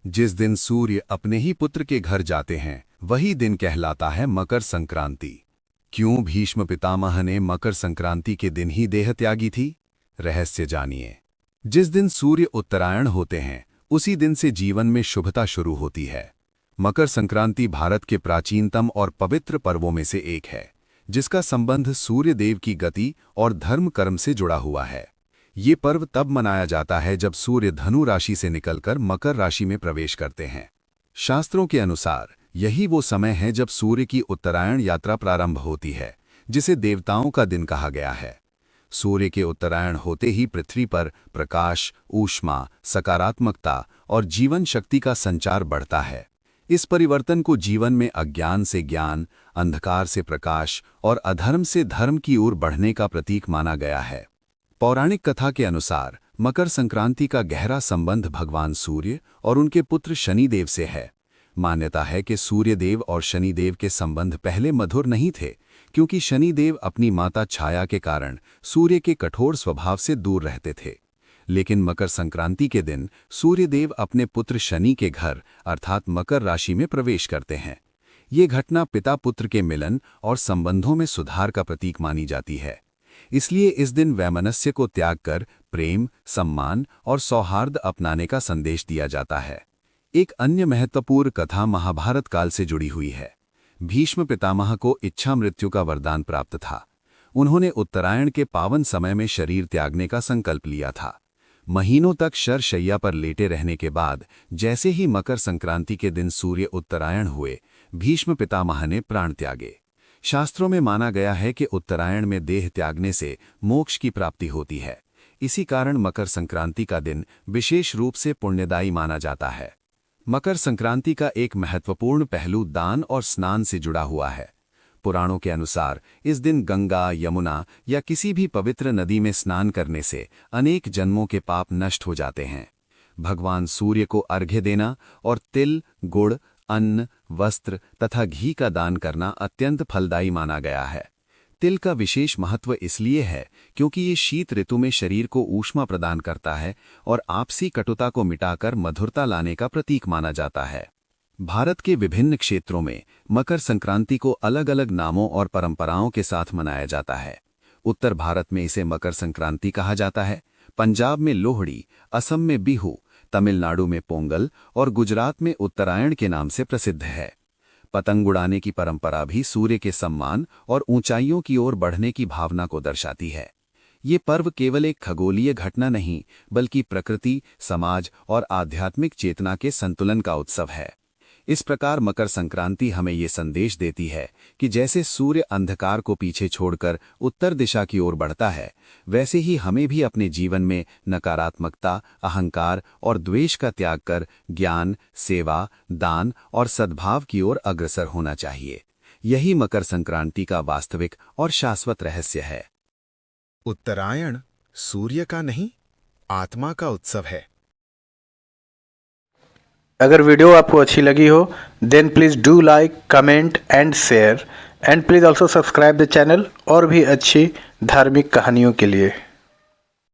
जिस दिन सूर्य अपने ही पुत्र के घर जाते हैं वही दिन कहलाता है मकर संक्रांति। क्यों भीष्म पितामह ने मकर संक्रांति के दिन ही देह त्यागी थी? रहस्य जानिए। जिस दिन सूर्य उत्तरायण होते हैं उसी दिन से जीवन में शुभता शुरू होती है। मकर संक्रांति भारत के प्राचीनतम और पवित्र पर्वों में से एक है, जिसका संबंध सूर्य देव की गति और धर्म कर्म से जुड़ा हुआ है। ये पर्व तब मनाया जाता है जब सूर्य धनु राशि से निकलकर मकर राशि में प्रवेश करते हैं। शास्त्रों के अनुसार यही वो समय है जब सूर्य की उत्तरायण यात्रा प्रारंभ होती है, जिसे देवताओं का दिन कहा गया है। सूर्य के उत्तरायण होते ही पृथ्वी पर प्रकाश, ऊष्मा, सकारात्मकता और जीवन शक्ति का संचार बढ़ता है। इस परिवर्तन को जीवन में अज्ञान से ज्ञान, अंधकार से प्रकाश और अधर्म से धर्म की ओर बढ़ने का प्रतीक माना गया है। पौराणिक कथा के अनुसार मकर संक्रांति का गहरा संबंध भगवान सूर्य और उनके पुत्र शनिदेव से है। मान्यता है कि सूर्यदेव और शनिदेव के संबंध पहले मधुर नहीं थे, क्योंकि शनिदेव अपनी माता छाया के कारण सूर्य के कठोर स्वभाव से दूर रहते थे। लेकिन मकर संक्रांति के दिन सूर्यदेव अपने पुत्र शनि के घर अर्थात मकर राशि में प्रवेश करते हैं। ये घटना पिता पुत्र के मिलन और संबंधों में सुधार का प्रतीक मानी जाती है। इसलिए इस दिन वैमनस्य को त्याग कर प्रेम, सम्मान और सौहार्द अपनाने का संदेश दिया जाता है। एक अन्य महत्वपूर्ण कथा महाभारत काल से जुड़ी हुई है। भीष्म पितामह को इच्छा मृत्यु का वरदान प्राप्त था। उन्होंने उत्तरायण के पावन समय में शरीर त्यागने का संकल्प लिया था। महीनों तक शरशैया पर लेटे रहने के बाद जैसे ही मकर संक्रांति के दिन सूर्य उत्तरायण हुए, भीष्म पितामह ने प्राण त्यागे। शास्त्रों में माना गया है कि उत्तरायण में देह त्यागने से मोक्ष की प्राप्ति होती है। इसी कारण मकर संक्रांति का दिन विशेष रूप से पुण्यदायी माना जाता है। मकर संक्रांति का एक महत्वपूर्ण पहलू दान और स्नान से जुड़ा हुआ है। पुराणों के अनुसार इस दिन गंगा, यमुना या किसी भी पवित्र नदी में स्नान करने से अनेक जन्मों के पाप नष्ट हो जाते हैं। भगवान सूर्य को अर्घ्य देना और तिल, गुड़, अन्न, वस्त्र तथा घी का दान करना अत्यंत फलदायी माना गया है। तिल का विशेष महत्व इसलिए है क्योंकि ये शीत ऋतु में शरीर को ऊष्मा प्रदान करता है और आपसी कटुता को मिटाकर मधुरता लाने का प्रतीक माना जाता है। भारत के विभिन्न क्षेत्रों में मकर संक्रांति को अलग अलग नामों और परंपराओं के साथ मनाया जाता है। उत्तर भारत में इसे मकर संक्रांति कहा जाता है, पंजाब में लोहड़ी, असम में बिहू, तमिलनाडु में पोंगल और गुजरात में उत्तरायण के नाम से प्रसिद्ध है। पतंग उड़ाने की परंपरा भी सूर्य के सम्मान और ऊंचाइयों की ओर बढ़ने की भावना को दर्शाती है। ये पर्व केवल एक खगोलीय घटना नहीं, बल्कि प्रकृति, समाज और आध्यात्मिक चेतना के संतुलन का उत्सव है। इस प्रकार मकर संक्रांति हमें ये संदेश देती है कि जैसे सूर्य अंधकार को पीछे छोड़कर उत्तर दिशा की ओर बढ़ता है, वैसे ही हमें भी अपने जीवन में नकारात्मकता, अहंकार और द्वेष का त्याग कर ज्ञान, सेवा, दान और सद्भाव की ओर अग्रसर होना चाहिए। यही मकर संक्रांति का वास्तविक और शाश्वत रहस्य है। उत्तरायण सूर्य का नहीं, आत्मा का उत्सव है। अगर वीडियो आपको अच्छी लगी हो then please do like, comment and share and please also subscribe the channel और भी अच्छी धार्मिक कहानियों के लिए।